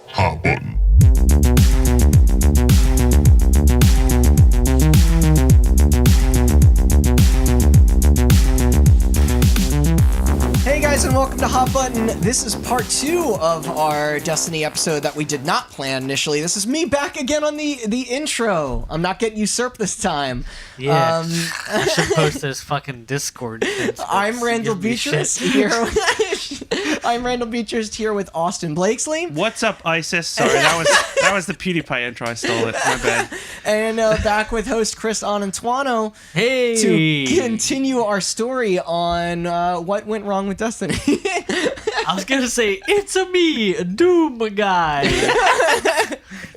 Hot button. Hey guys, and welcome to Hot Button. This is part 2 of our Destiny episode that we did not plan initially. This is me back again on the intro. I'm not getting usurped this time. Yeah, I should post this fucking Discord. I'm Randall Beatrice here. I'm Randall Beatrice here with Austin Blakesley. What's up, ISIS? Sorry, that was the PewDiePie intro. I stole it. My bad. And back with host Chris Anantuano Hey! to continue our story on what went wrong with Destiny. I was gonna say, it's a me, a Doom guy.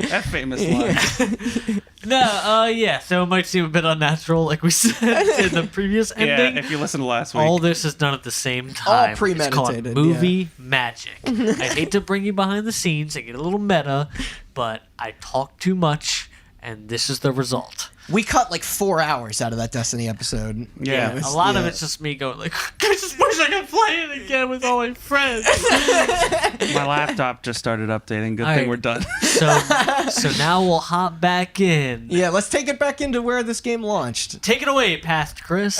That famous line. Yeah, so it might seem a bit unnatural, like we said in the previous ending. Yeah, if you listen to last week. All this is done at the same time. All premeditated, It's called movie magic. I hate to bring you behind the scenes and get a little meta, but I talk too much, and this is the result. We cut like 4 hours out of that Destiny episode. Yeah, A lot of it's just me going like, I just wish I could play it again with all my friends. My laptop just started updating. Good All thing right. we're done. So now we'll hop back in. Yeah, let's take it back into where this game launched. Take it away, past Chris.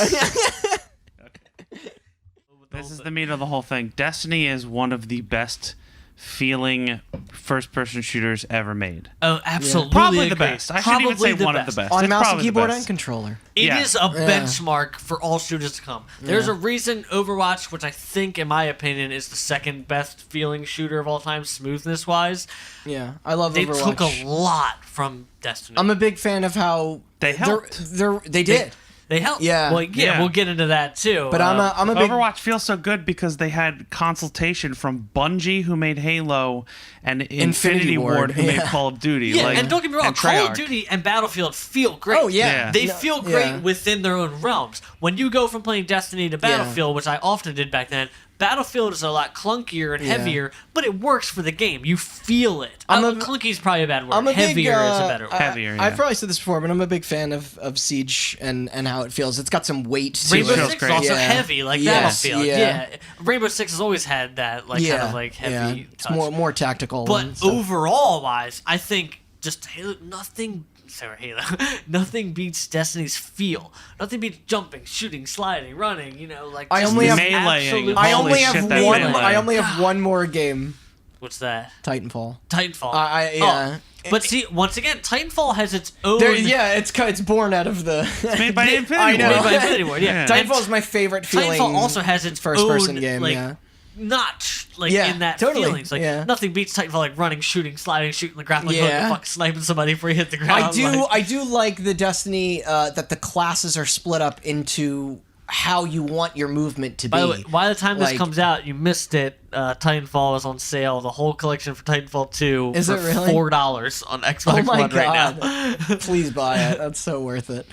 This is the meat of the whole thing. Destiny is one of the best feeling first-person shooters ever made. Oh, absolutely. Probably the agree. best. I shouldn't even say one of the best. On It's mouse and probably the keyboard best. and controller. It Yeah. is a benchmark for all shooters to come. There's a reason Overwatch, which I think, in my opinion, is the second best feeling shooter of all time, smoothness-wise. Yeah, I love They Overwatch. took a lot from Destiny. I'm a big fan of how They helped. They did. They helped. Yeah. Well, yeah, Yeah. we'll get into that too. But I'm a big Overwatch feels so good because they had consultation from Bungie, who made Halo, and Infinity Ward, who made yeah. Call of Duty. Yeah, like, and don't get me wrong, and Call of Treyarch. Duty and Battlefield feel great. Oh, yeah. They No, feel great yeah. within their own realms. When you go from playing Destiny to Battlefield, which I often did back then, Battlefield is a lot clunkier and Yeah. heavier, but it works for the game. You feel it. Clunky is probably a bad word. I'm a Heavier big, is a better word. Heavier, yeah. I've probably said this before, but I'm a big fan of Siege and how it feels. It's got some weight to Rainbow it. feels Six great. is also Yeah. heavy, like Yes, Battlefield. yeah. Yeah. Rainbow Six has always had that, like kind of like heavy. It's touch. more tactical. But and stuff. overall wise, I think just Halo, nothing beats Destiny's feel. Nothing beats jumping, shooting, sliding, running. You know, like I just only have- absolute- I Holy only shit, have that one. melee. I only have one more game. What's that? Titanfall. Titanfall. Yeah. But see, once again, Titanfall has its own. It's born out of the. It's made by Infinity I know. Made Ward. by Infinity Ward, yeah. Yeah. Titanfall is my favorite feeling. Titanfall also has its first-person own, game. like, Yeah. notch, like Yeah, in that totally, feelings. Like yeah. nothing beats Titanfall like running, shooting, sliding, shooting the grappling Yeah. hook, fuck sniping somebody before you hit the ground. I do like the Destiny that the classes are split up into how you want your movement to be. By the way, by the time this Like- comes out, you missed it. Titanfall is on sale. The whole collection for Titanfall 2 Is for it really? $4 on Xbox Oh my One right god! now. Please buy it. That's so worth it.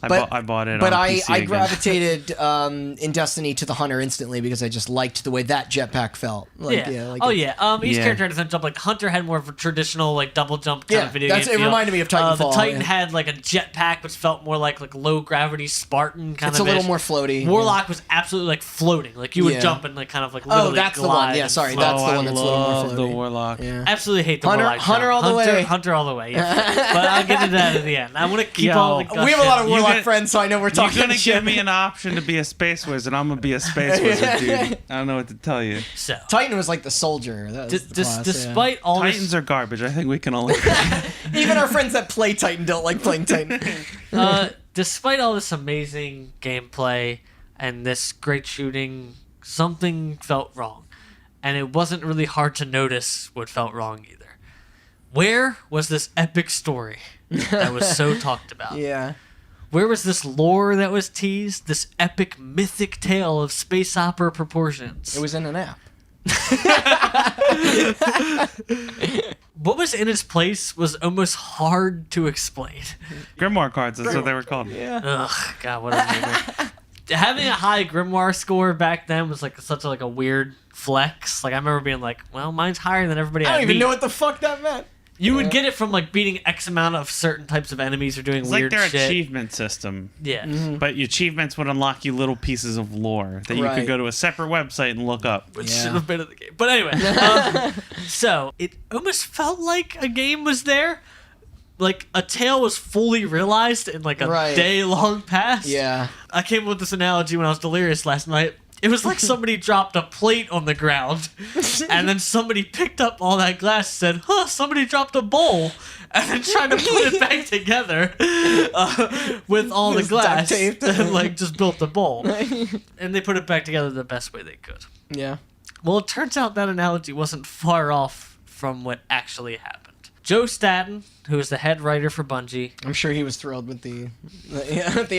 I bought it But on I PC again. gravitated in Destiny to the Hunter instantly because I just liked the way that jetpack felt. Like, Yeah. like Oh it- yeah. Each Yeah. character had a jump. Like Hunter had more of a traditional like double jump kind Yeah, of video that's- game it feel. reminded me of Titanfall, The Titan yeah. had like a jetpack, which felt more like low gravity Spartan kind It's of. a little more floaty. Warlock was absolutely like floating. Like you would Yeah. jump and like kind of like literally that's the one. glide Yeah, and sorry, float. that's the I one that's a little more love the floaty. Warlock. Yeah. Absolutely hate the Hunter- Warlock. Hunter jump. all the way. Hunter all the way. Yeah. But I'll get into that at the end. I want to keep Yo. all the We have a lot of You Warlock get- friends, so I know we're You're talking gonna shit. give me an option to be a space wizard. I'm gonna be a space wizard, dude. I don't know what to tell you. So Titan was like the soldier. That was the class, yeah. despite all Titans this, are garbage. I think we can all. Even our friends that play Titan don't like playing Titan. despite all this amazing gameplay and this great shooting, something felt wrong. And it wasn't really hard to notice what felt wrong either. Where was this epic story that was so talked about? Yeah. Where was this lore that was teased? This epic mythic tale of space opera proportions? It was in an app. What was in its place was almost hard to explain. Grimoire cards. That's what they were called. Yeah. Ugh, God, what a nightmare. Having a high Grimoire score back then was like such a weird flex. Like I remember being like, well, mine's higher than everybody. I don't I even beat. know what the fuck that meant. You would get it from like beating X amount of certain types of enemies or doing It's weird like their shit. achievement system. Yeah. But your achievements would unlock you little pieces of lore that you Right. could go to a separate website and look up. Which Yeah. should have been in the game. But anyway, so it almost felt like a game was there. Like a tale was fully realized in like a Right. day-long pass. Yeah. I came up with this analogy when I was delirious last night. It was like somebody dropped a plate on the ground, and then somebody picked up all that glass and said, "Huh, somebody dropped a bowl," and then tried to put it back together with all the Just glass, duct taped. and like just built a bowl. And they put it back together the best way they could. Yeah. Well, it turns out that analogy wasn't far off from what actually happened. Joe Staten, who is the head writer for Bungie, I'm sure he was thrilled with the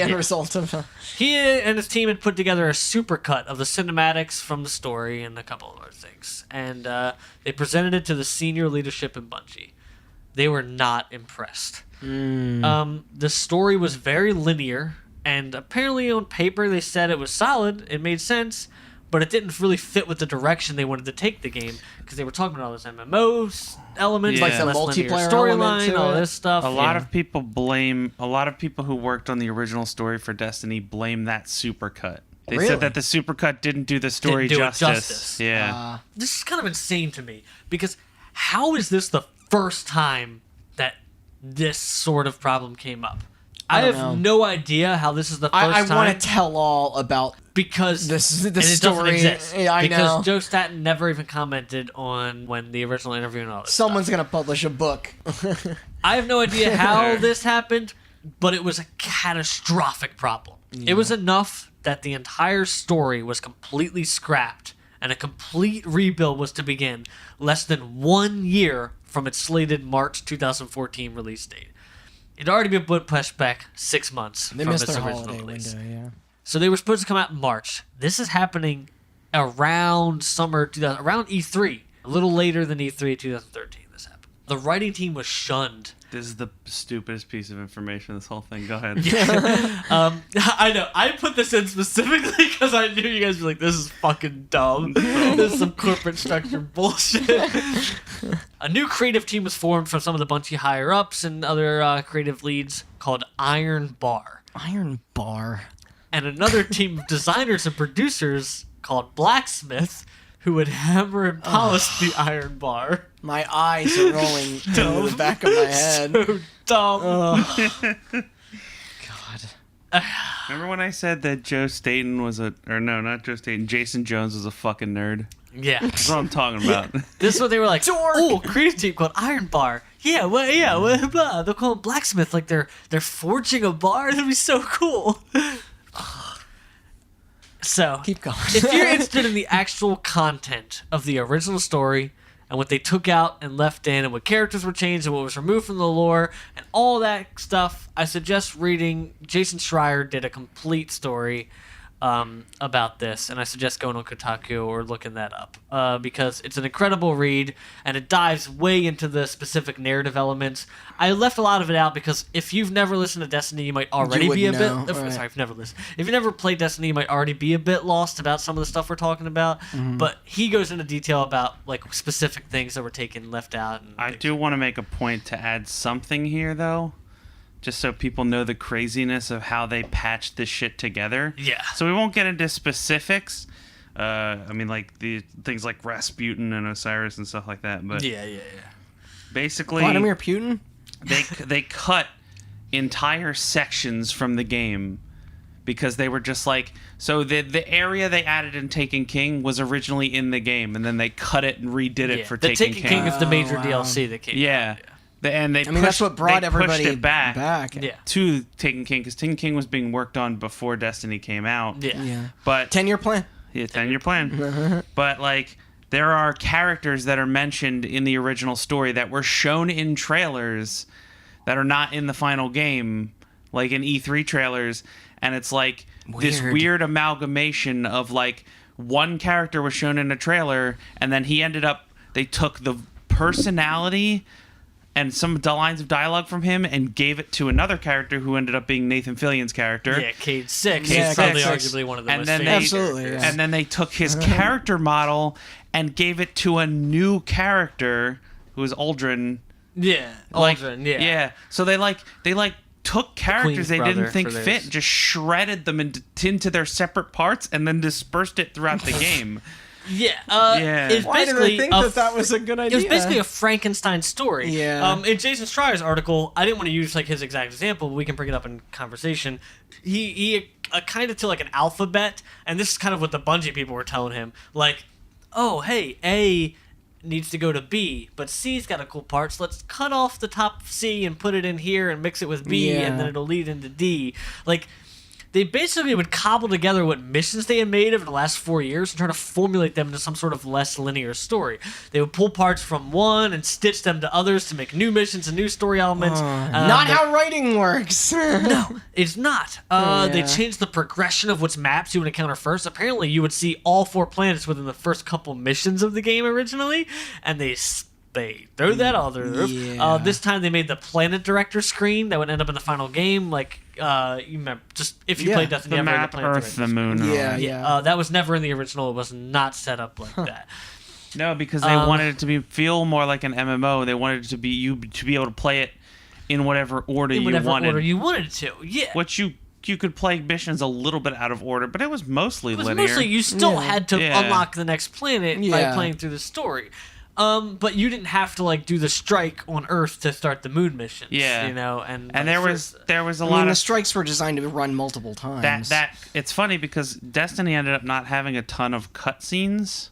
end result of. he and his team had put together a supercut of the cinematics from the story and a couple of other things, and they presented it to the senior leadership in Bungie. They were not impressed. The story was very linear, and apparently on paper they said it was solid, it made sense, but it didn't really fit with the direction they wanted to take the game, because they were talking about all those MMOs elements, Yeah. like the Like the multiplayer multiplayer storyline, element to all it. this stuff. A lot Yeah. of people who worked on the original story for Destiny blame that supercut. They Really? said that the supercut didn't do the story Didn't do it justice. justice. Yeah. This is kind of insane to me, because how is this the first time that this sort of problem came up? I don't have know. no idea how this is the first I time. want to tell all about because this and it story. doesn't exist. Yeah, I because know. Joe Staten never even commented on when the original interview and all this Someone's gonna publish a book. I have no idea how this happened, but it was a catastrophic problem. It was enough that the entire story was completely scrapped and a complete rebuild was to begin less than 1 year from its slated March 2014 release date. It'd already been pushed back 6 months They from missed its their original holiday release. window. Yeah. So they were supposed to come out in March. This is happening around summer 2000, around E3, a little later than E3 2013. This happened. The writing team was shunned. This is the stupidest piece of information, this whole thing. Go ahead. I know. I put this in specifically because I knew you guys were like, "This is fucking dumb. This is some corporate structure bullshit." A new creative team was formed from some of the Bungie higher ups and other creative leads called Iron Bar, Iron Bar. and another team of designers and producers called Blacksmith, who would hammer and polish the Iron Bar. My eyes are rolling to the back of my head. So dumb. Oh, God. Remember when I said that Joe Staten was not Joe Staten, Jason Jones was a fucking nerd? Yeah. That's what I'm talking about. This is what they were like. Dork. Oh, creative team called Iron Bar. Yeah, well, blah. They'll call it Blacksmith, like they're forging a bar. That'd be so cool. So, Keep going. if you're interested in the actual content of the original story and what they took out and left in and what characters were changed and what was removed from the lore and all that stuff, I suggest reading. Jason Schreier did a complete story about this, and I suggest going on Kotaku or looking that up because it's an incredible read and it dives way into the specific narrative elements. I left a lot of it out because if you've never listened to Destiny, you might already be a wouldn't bit. know, right. Sorry, if you've never listened. If you never played Destiny, you might already be a bit lost about some of the stuff we're talking about. But he goes into detail about like specific things that were taken, left out. And I things. do want to make a point to add something here, though, just so people know the craziness of how they patched this shit together. Yeah. So we won't get into specifics. I mean, like the things like Rasputin and Osiris and stuff like that. But Yeah. basically, Vladimir Putin? they cut entire sections from the game because they were just like, so the area they added in Taken King was originally in the game, and then they cut it and redid it for the Taken Taken King is the major wow. DLC that came. Yeah. And they That's what brought they everybody pushed it back Yeah. to Taken King, because Taken King was being worked on before Destiny came out. Yeah. Yeah. But 10-year plan. yeah, 10-year plan. But like, there are characters that are mentioned in the original story that were shown in trailers that are not in the final game, like in E3 trailers, and it's like this Weird. weird amalgamation of like one character was shown in a trailer, and then they took the personality and some of the lines of dialogue from him and gave it to another character who ended up being Nathan Fillion's character. Yeah, Cade 6 Yeah, is probably Cade 6. arguably one of the And most then famous Absolutely, characters. yeah. And then they took his character model and gave it to a new character who is Aldrin, Yeah, Like, Aldrin, yeah. So they took characters Queen's they didn't brother think for fit, theirs. just shredded them into their separate parts, and then dispersed it throughout the game. Yeah, Yeah. It's Why did basically I think that was a good idea? It was basically a Frankenstein story. Yeah. In Jason Schreier's article, I didn't want to use like his exact example, but we can bring it up in conversation. He kind of to like an alphabet, and this is kind of what the Bungie people were telling him. Like, oh, hey, A needs to go to B, but C's got a cool part, so let's cut off the top C and put it in here and mix it with B, Yeah. and then it'll lead into D. Like, they basically would cobble together what missions they had made over the last 4 years and try to formulate them into some sort of less linear story. They would pull parts from one and stitch them to others to make new missions and new story elements. Not how writing works. No, it's not. They Yeah. changed the progression of which maps you would encounter first. Apparently, you would see all 4 planets within the first couple missions of the game originally, and they threw that all through the roof. Yeah. This time they made the planet director screen that would end up in the final game. Like, you remember, just if you Yeah, played Destiny, The ever, map, planet Earth, director the screen. moon. Yeah, all yeah. that. That was never in the original. It was not set up like that. No, because they wanted it to feel more like an MMO. They wanted it to be you to be able to play it in whatever order In you whatever wanted. order you wanted it to. Yeah. Which you could play missions a little bit out of order, but it was mostly It was linear. mostly you still Yeah. had to Yeah. unlock the next planet by Yeah. playing through the story. But you didn't have to like do the strike on Earth to start the moon missions. Yeah. You know, and and vice there was versa. a I lot mean, the of strikes were designed to run multiple times. that. It's funny because Destiny ended up not having a ton of cutscenes.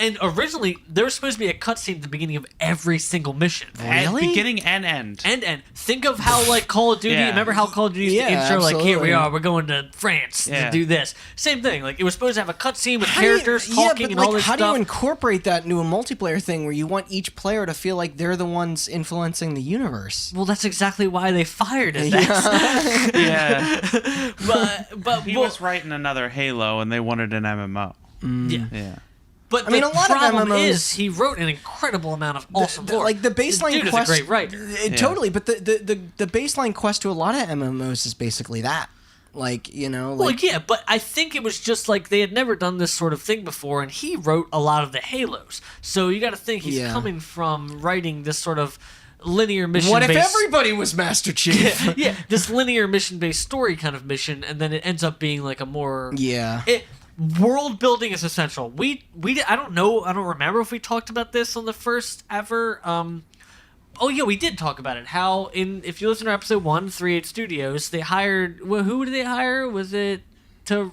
And originally there was supposed to be a cutscene at the beginning of every single mission. At beginning and end. And think of how like Call of Duty. Yeah. Remember how Call of Duty used to Yeah, intro like here we absolutely. are, we're going to France Yeah. to do this. Same thing. Like it was supposed to have a cutscene with How do you- characters talking but and all like, this how stuff. do you incorporate that into a multiplayer thing where you want each player to feel like they're the ones influencing the universe? Well, that's exactly why they fired it. That's- Yeah. but He was writing another Halo, and they wanted an MMO. yeah. Yeah. But I mean, the a lot of problem MMOs is he wrote an incredible amount of awesome lore. Like the baseline Dude quest, is a great writer. Totally, but the baseline quest to a lot of MMOs is basically that. Like, you know, Well, like yeah, but I think it was just like they had never done this sort of thing before, and he wrote a lot of the Halos. So you got to think he's Yeah. coming from writing this sort of linear mission. what if everybody was Master Chief? yeah, this linear mission-based story kind of mission, and then it ends up being like a more Yeah. world building is essential. I don't know. I don't remember if we talked about this on the first ever. Oh yeah, we did talk about it. How if you listen to episode 1, 38 Studios, they hired. Well, who did they hire? Was it the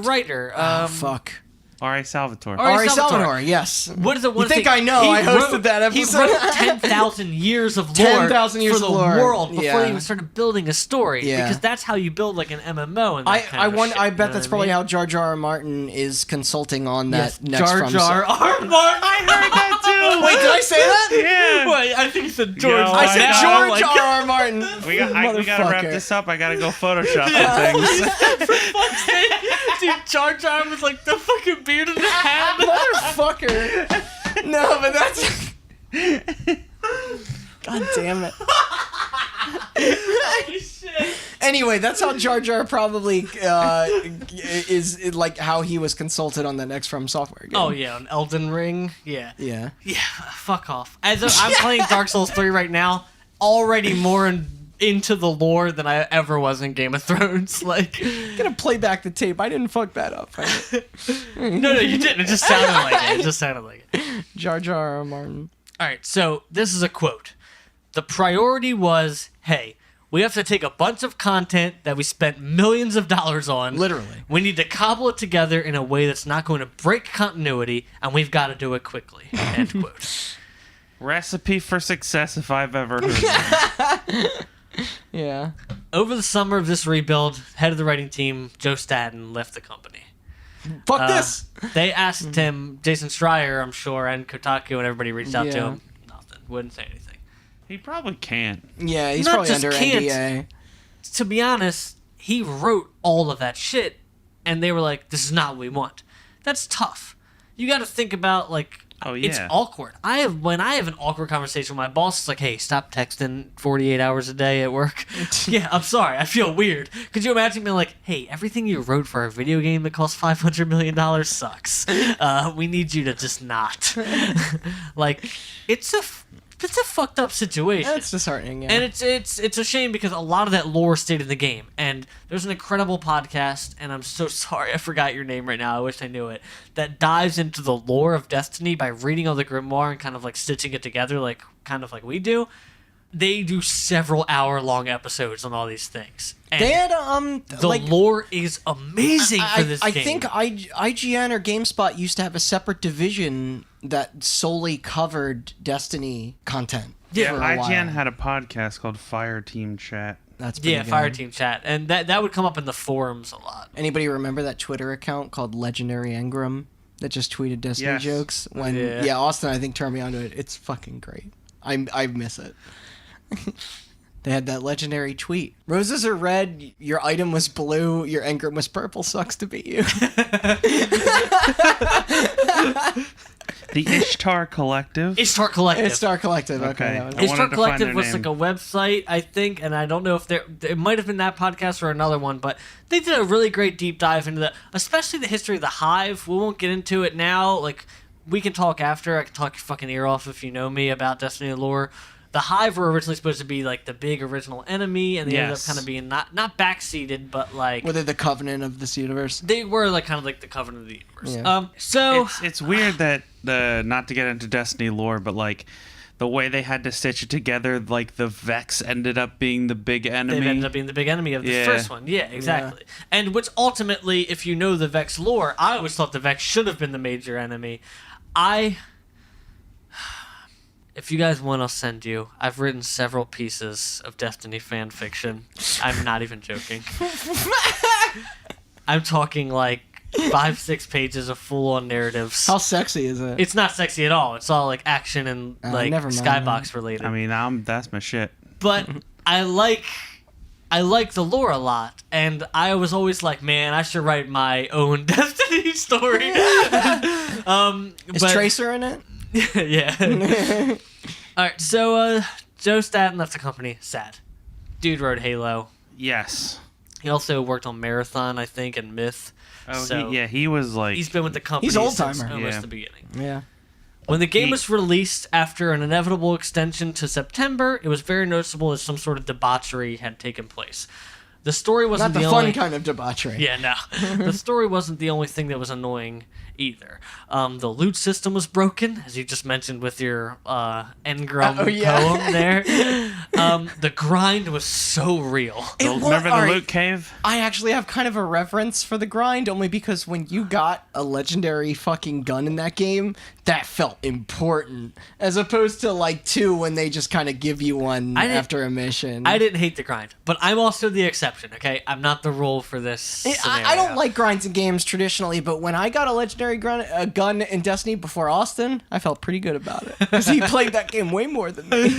writer? Fuck. R.A. Salvatore. Ari Ari Salvatore. Salvatore, yes. What is it? You think I know? I hosted that episode. He wrote 10,000 years of lore 10,000 years for the of lore. world before Yeah. they even started building a story. Yeah. Because that's how you build like an MMO. And that kind I of wonder. shit, I you bet know that's what I probably mean? how Jar Jar Martin is consulting on that Yes, next Jar from. Jar R. Martin. I heard that too. Wait, did I say that? Yeah. Wait, I think he said George. Yo, I said know, George like- R. R. Martin. We gotta wrap Motherfucker. this up. I gotta go Photoshop some things. Dude, Jar Jar was like the fucking beard and the hat. Motherfucker. No, but that's. God damn it. Holy shit. Anyway, that's how Jar Jar probably is like how he was consulted on the next From Software game. Oh yeah, on Elden Ring. Yeah. Yeah. Yeah, fuck off. I'm playing Dark Souls 3 right now, already more into the lore than I ever was in Game of Thrones. Like, Gonna play back the tape. I didn't fuck that up. no, you didn't. It just sounded like it. It just sounded like it. Jar Jar Martin. All right, so this is a quote. The priority was, hey, we have to take a bunch of content that we spent millions of dollars on. Literally. We need to cobble it together in a way that's not going to break continuity, and we've got to do it quickly. End quote. Recipe for success if I've ever heard one. Yeah. Over the summer of this rebuild, head of the writing team, Joe Staten, left the company. Fuck this. They asked him, Jason Schreier, I'm sure, and Kotaku, and everybody reached out to Yeah. him. Nothing. Wouldn't say anything. He probably can't. Yeah, he's Not probably just under can't. NDA. To be honest, he wrote all of that shit, and they were like, this is not what we want. That's tough. You got to think about, like, Oh, yeah. it's awkward. When I have an awkward conversation with my boss, it's like, hey, stop texting 48 hours a day at work. Yeah, I'm sorry. I feel weird. Could you imagine being like, hey, everything you wrote for a video game that costs $500 million sucks. We need you to just not. Like, it's a it's a fucked up situation. That's disheartening, yeah. And it's a shame because a lot of that lore stayed in the game. And there's an incredible podcast, and I'm so sorry I forgot your name right now. I wish I knew it. That dives into the lore of Destiny by reading all the grimoire and kind of like stitching it together, like kind of like we do. They do several hour-long episodes on all these things. And they had the lore is amazing for this game. I think IGN or GameSpot used to have a separate division that solely covered Destiny content. Yeah, for a IGN while. had a podcast called Fire Team Chat. That's pretty good. Fire Team Chat, and that would come up in the forums a lot. Anybody remember that Twitter account called Legendary Endgram that just tweeted Destiny Yes. jokes? When Yeah. Austin I think turned me onto it. It's fucking great. I miss it. They had that legendary tweet. Roses are red, your item was blue, your Endgram was purple. Sucks to be you. The Ishtar Collective. Ishtar Collective. It's Star Collective. Okay. Okay. that was- I wanted Ishtar to find Collective their was name. like a website, I think, and I don't know if it might have been that podcast or another one, but they did a really great deep dive into especially the history of the Hive. We won't get into it now. Like, we can talk after. I can talk your fucking ear off if you know me about Destiny lore. The Hive were originally supposed to be like the big original enemy, and they ended up Yes. kind of being not backseated, but like Were they the covenant of this universe? they were like kind of like the covenant of the universe. Yeah. So It's weird that not to get into Destiny lore, but like the way they had to stitch it together, like the Vex ended up being the big enemy. they ended up being the big enemy of the Yeah. first one. Yeah, exactly. And which ultimately, if you know the Vex lore, I always thought the Vex should have been the major enemy. If you guys want, I'll send you. I've written several pieces of Destiny fan fiction. I'm not even joking. I'm talking like 5-6 pages of full-on narratives. How sexy is it? It's not sexy at all. It's all like action and like never mind. skybox related. I mean, that's my shit. But I like the lore a lot, and I was always like, man, I should write my own Destiny story. Is Tracer in it? Yeah. All right, so Joe Staten left the company. Sad. Dude wrote Halo. Yes. He also worked on Marathon, I think, and Myth. Oh, So he was like. he's been with the company He's since old-timer. almost Yeah. the beginning. Yeah. When the game He- was released after an inevitable extension to September, it was very noticeable that some sort of debauchery had taken place. The story wasn't Not the only fun kind of debauchery. Yeah, no. The story wasn't the only thing that was annoying either. The loot system was broken, as you just mentioned with your Endgram poem there. The grind was so real. Remember the alright, loot cave? I actually have kind of a reverence for the grind, only because when you got a legendary fucking gun in that game, that felt important. As opposed to like 2 when they just kind of give you one after a mission. I didn't hate the grind, but I'm also the exception, okay? I'm not the rule for this scenario. I don't like grinds in games traditionally, but when I got a legendary gun in Destiny before Austin, I felt pretty good about it. Because he played that game way more than me.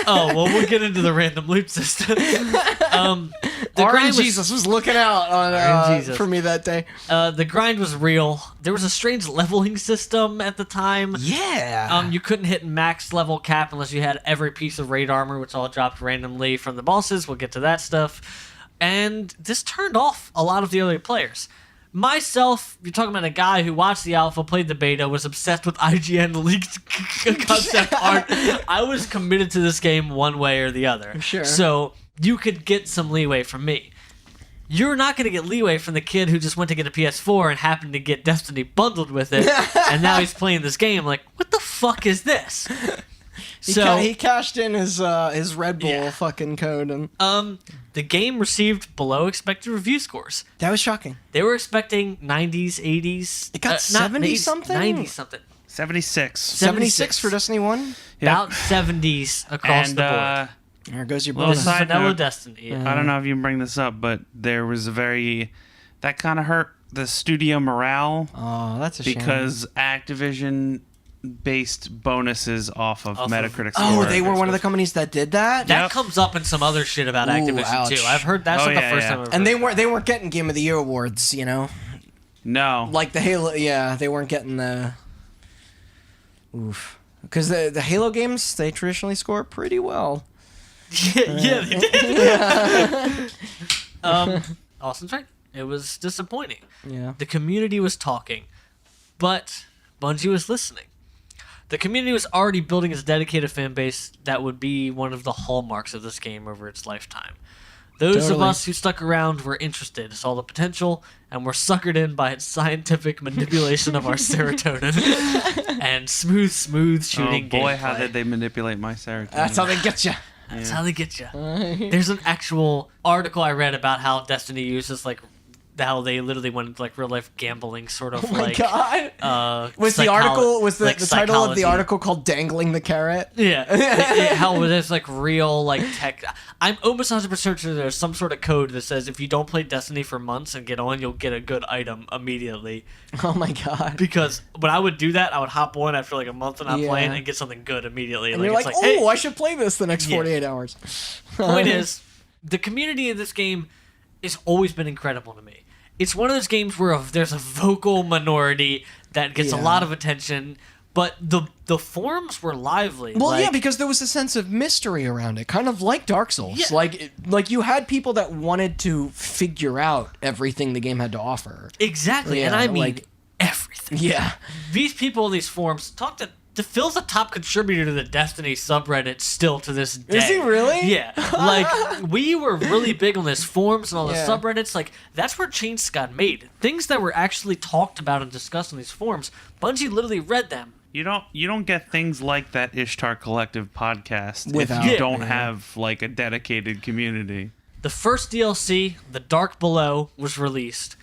Oh, well, we'll get into the random loot system. The grind Jesus was looking out on Jesus. for me that day. The grind was real. There was a strange leveling system at the time. Yeah. You couldn't hit max level cap unless you had every piece of raid armor, which all dropped randomly from the bosses. We'll get to that stuff. And this turned off a lot of the early players. Myself, you're talking about a guy who watched the alpha, played the beta, was obsessed with IGN leaked concept art. I was committed to this game one way or the other. Sure. So you could get some leeway from me. You're not going to get leeway from the kid who just went to get a PS4 and happened to get Destiny bundled with it, and now he's playing this game like, what the fuck is this? He cashed in his Red Bull Yeah. fucking code, and The game received below expected review scores. that was shocking. They were expecting 90s, 80s. It got not 70 80s, something? 90 something. 76. 76 for Destiny 1. About 70s across And the board. There goes your Little bonus. side Vanilla note, Destiny. Yeah. I don't know if you can bring this up, but there was that kind of hurt the studio morale Oh, that's a shame. because Activision based bonuses off of Metacritic Oh, score. they were one of the companies that did that. That Yep. comes up in some other shit about Ooh, Activision ouch. too. I've heard that's Oh, not the yeah, first yeah. time I've heard And they that. weren't getting Game of the Year awards, you know, No. like the Halo. Yeah, they weren't getting the. Oof, because the Halo games they traditionally score pretty well. Yeah, they did. Austin's right. It was disappointing. Yeah. The community was talking, but Bungie was listening. The community was already building its dedicated fan base that would be one of the hallmarks of this game over its lifetime. Those of us who stuck around were interested, saw the potential, and were suckered in by its scientific manipulation of our serotonin and smooth shooting Oh boy, gameplay. how did they manipulate my serotonin? That's how they get you. That's how they get you. There's an actual article I read about how Destiny uses like how they literally went into like real life gambling sort of Oh my like god! Was the article the title of the psychology. article called "Dangling the Carrot"? Yeah, how there's like real like tech. I'm almost 100% sure there's some sort of code that says if you don't play Destiny for months and get on, you'll get a good item immediately. Oh my god! Because when I would do that, I would hop on after like a month of not Yeah. playing and get something good immediately. And you're like, it's oh, hey. I should play this the next 48 hours. Point is, the community in this game has always been incredible to me. It's one of those games where there's a vocal minority that gets a lot of attention, but the forums were lively. Well, like, yeah, because there was a sense of mystery around it, kind of like Dark Souls. Yeah. Like you had people that wanted to figure out everything the game had to offer. exactly, and Yeah, I mean like- everything. Yeah. These people in these forums talk to Phil's a top contributor to the Destiny subreddit still to this day. Is he really? Yeah. Like, we were really big on this forums and all the Yeah. subreddits. Like, that's where changes got made. Things that were actually talked about and discussed on these forums, Bungie literally read them. You don't get things like that Ishtar Collective podcast Without- if you Yeah. don't have like a dedicated community. The first DLC, The Dark Below, was released,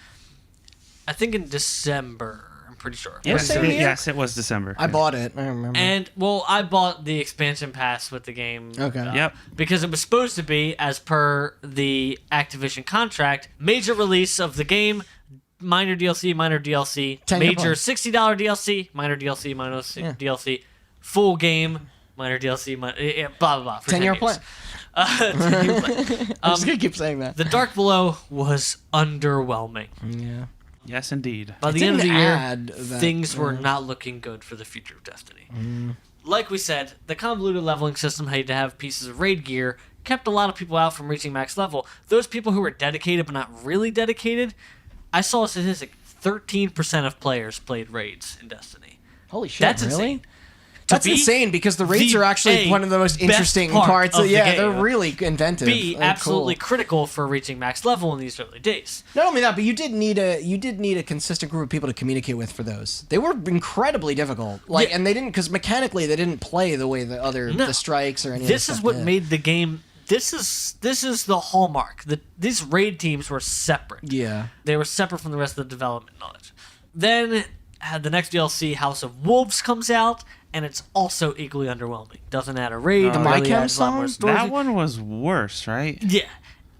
I think in December. I'm pretty sure. Yes, same year? Yes, it was December. I bought it. I remember. And, well, I bought the expansion pass with the game. Okay. Yep. Because it was supposed to be, as per the Activision contract, major release of the game, minor DLC, 10-year major plan. $60 DLC, minor DLC, minor DLC, full game, minor DLC, blah, blah, blah. For 10-year 10 years. plan. 10-year plan. I'm just gonna keep saying that. The Dark Below was underwhelming. Yeah. Yes, indeed. By It the end of the didn't year, add that- things were not looking good for the future of Destiny. Like we said, the convoluted leveling system had to have pieces of raid gear, kept a lot of people out from reaching max level. Those people who were dedicated but not really dedicated, I saw a statistic, 13% of players played raids in Destiny. Holy shit! That's really? insane. That's be insane because the raids are actually A, one of the most best interesting part parts. of the Yeah, game. they're really inventive. B, and absolutely cool. critical for reaching max level in these early days. Not only that, but you did need a consistent group of people to communicate with for those. They were incredibly difficult. Like, Yeah. and they didn't because mechanically they didn't play the way the other No. the strikes or any. This of is that what did. made the game. This is the hallmark. These raid teams were separate. Yeah. They were separate from the rest of the development knowledge. Then the next DLC, House of Wolves, comes out, and it's also equally underwhelming. Doesn't add a raid. The really My Chem adds a lot more song? story. That one was worse, right? Yeah.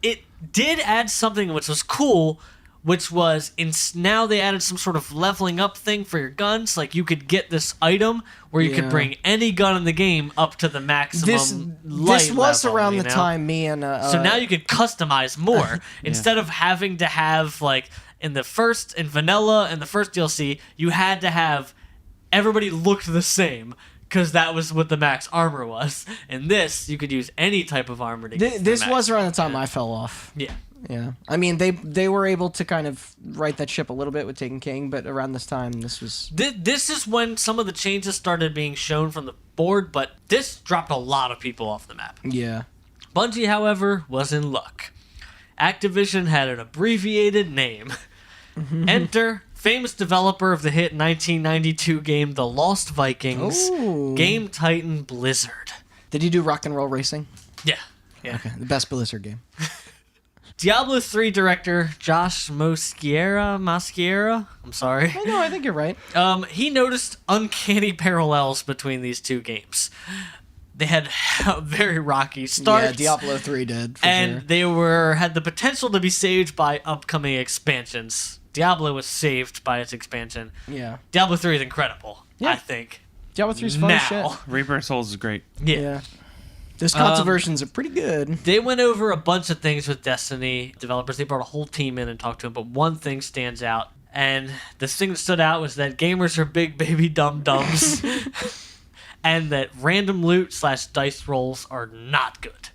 It did add something which was cool, which was now they added some sort of leveling up thing for your guns. Like you could get this item where you Yeah. could bring any gun in the game up to the maximum This light was level, around you the know? time me and So now you could customize more. Instead of having to have, like, in vanilla, in the first DLC, you had to have everybody looked the same. Because that was what the max armor was. In this, you could use any type of armor to get to the this max. was around the time I fell off. Yeah. Yeah, I mean they were able to kind of right that ship a little bit with Taken King, but around this time this was This is when some of the changes started being shown from the board, but this dropped a lot of people off the map. yeah. Bungie, however, was in luck. Activision had an abbreviated name. Enter famous developer of the hit 1992 game The Lost Vikings, Ooh. Game Titan Blizzard. Did you do Rock and Roll Racing? Yeah. Yeah. Okay, the best Blizzard game. Diablo 3 director Josh Mosquera, I'm sorry. No, I think you're right. He noticed uncanny parallels between these two games. They had very rocky starts. Yeah, Diablo 3 did for and sure. they had the potential to be saved by upcoming expansions. Diablo was saved by its expansion. Yeah, Diablo 3 is incredible, Yeah. I think. Diablo 3's fun as shit. Now. Reaper of Souls is great. Yeah. Yeah, those console versions are pretty good. They went over a bunch of things with Destiny developers. They brought a whole team in and talked to them, but one thing stands out. And the thing that stood out was that gamers are big baby dum-dums. And that random loot / dice rolls are not good.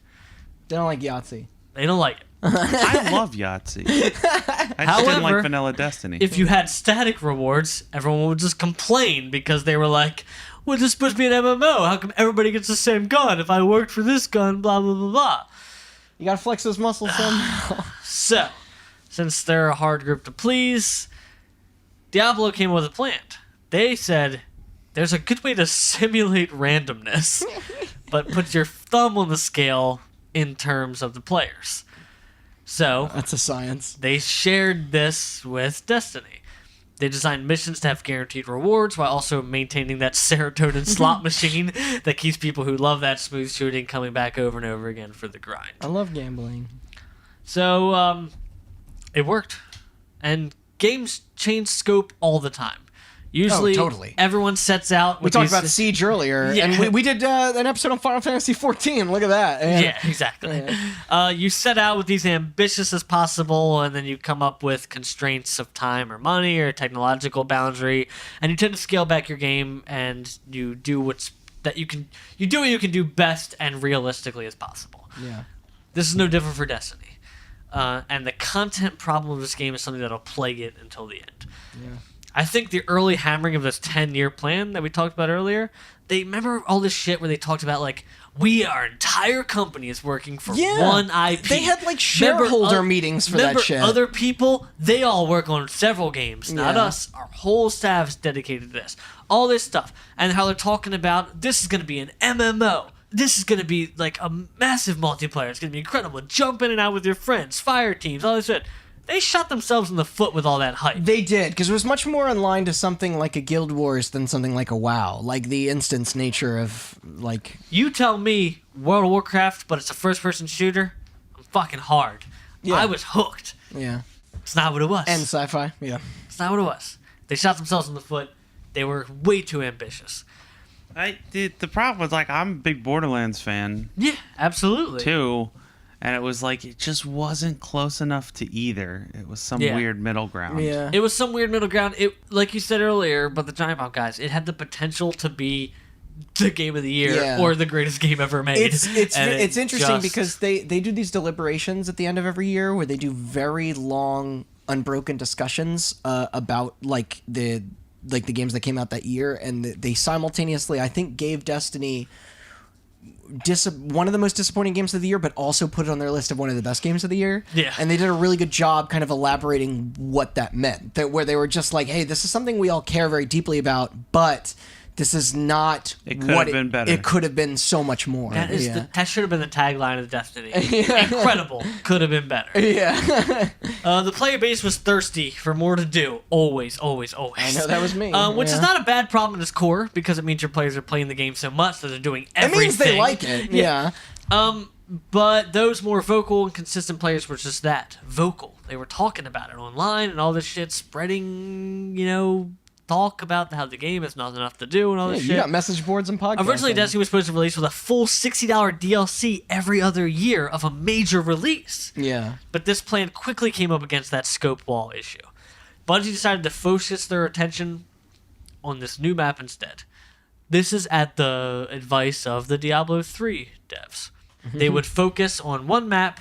They don't like Yahtzee. They don't like it. I love Yahtzee. I just didn't like However, Vanilla Destiny. If you had static rewards, everyone would just complain because they were like, well, this is supposed to be an MMO. How come everybody gets the same gun? If I worked for this gun, blah, blah, blah, blah. You gotta flex those muscles somehow. So, since they're a hard group to please, Diablo came up with a plan. They said, there's a good way to simulate randomness, but put your thumb on the scale in terms of the players. So, That's a science. they shared this with Destiny. They designed missions to have guaranteed rewards while also maintaining that serotonin slot machine that keeps people who love that smooth shooting coming back over and over again for the grind. I love gambling. So, it worked. And games change scope all the time. Usually, totally. everyone sets out We with talked these- about Siege earlier, Yeah. and we did an episode on Final Fantasy XIV. Look at that. And- Yeah, exactly. You set out with these ambitious as possible, and then you come up with constraints of time or money or technological boundary, and you tend to scale back your game, and you do what you can do best and realistically as possible. Yeah. This is no different for Destiny, and the content problem of this game is something that'll plague it until the end. Yeah. I think the early hammering of this 10-year plan that we talked about earlier, they remember all this shit where they talked about, like, our entire company is working for one IP. They had, like, shareholder meetings for that shit. Other people, they all work on several games, not Yeah. us. Our whole staff is dedicated to this. All this stuff. And how they're talking about, this is going to be an MMO. This is going to be, like, a massive multiplayer. It's going to be incredible. Jump in and out with your friends, fire teams, all this shit. They shot themselves in the foot with all that hype. They did, because it was much more in line to something like a Guild Wars than something like a WoW. Like the instance nature of, like... You tell me World of Warcraft, but it's a first-person shooter, I'm fucking hard. Yeah. I was hooked. Yeah. It's not what it was. And sci-fi, yeah. It's not what it was. They shot themselves in the foot. They were way too ambitious. The problem was, like, I'm a big Borderlands fan, Yeah, absolutely. too. And it was like, it just wasn't close enough to either. It was some Yeah. weird middle ground. Yeah. It was some weird middle ground. It, like you said earlier, but the Giant Bomb guys, it had the potential to be the game of the year Yeah. or the greatest game ever made. And It's it interesting just- because they do these deliberations at the end of every year where they do very long, unbroken discussions about like the games that came out that year, and they simultaneously, I think, gave Destiny one of the most disappointing games of the year, but also put it on their list of one of the best games of the year. Yeah. And they did a really good job kind of elaborating what that meant. Where they were just like, hey, this is something we all care very deeply about, but this is not It could have been better. It could have been so much more. That is yeah. that should have been the tagline of Destiny. Incredible. Could have been better. Yeah. The player base was thirsty for more to do. Always, always, always. I know, that was me. Which is Yeah. not a bad problem in its core, because it means your players are playing the game so much that they're doing It everything. means they like it. Yeah. But those more vocal and consistent players were just that. Vocal. They were talking about it online and all this shit, spreading, talk about how the game has not enough to do and all this You shit. got message boards and podcasts. Originally, Destiny was supposed to release with a full $60 DLC every other year of a major release. Yeah. But this plan quickly came up against that scope wall issue. Bungie decided to focus their attention on this new map instead. This is at the advice of the Diablo 3 devs. They would focus on one map,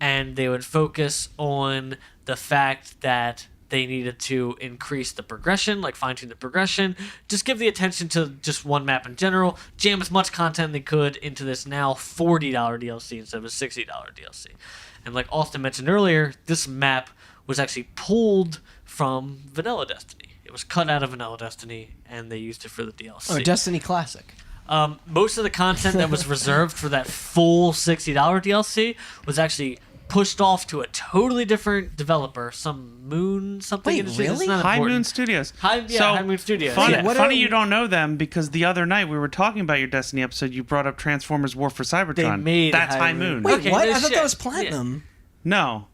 and they would focus on the fact that they needed to increase the progression, like fine-tune the progression, just give the attention to just one map in general, jam as much content they could into this now $40 DLC instead of a $60 DLC. And like Austin mentioned earlier, this map was actually pulled from Vanilla Destiny. It was cut out of Vanilla Destiny, and they used it for the DLC. Oh, Destiny Classic. Most of the content that was reserved for that full $60 DLC was actually pushed off to a totally different developer, some Moon something. Wait, industry. It's really? not High important. Moon Studios. High Moon Studios. Funny, yeah. funny you don't know them, because the other night we were talking about your Destiny episode. You brought up Transformers War for Cybertron. They made That's High High Moon. Moon. Wait, Okay, what? no I thought shit. that was Platinum. No.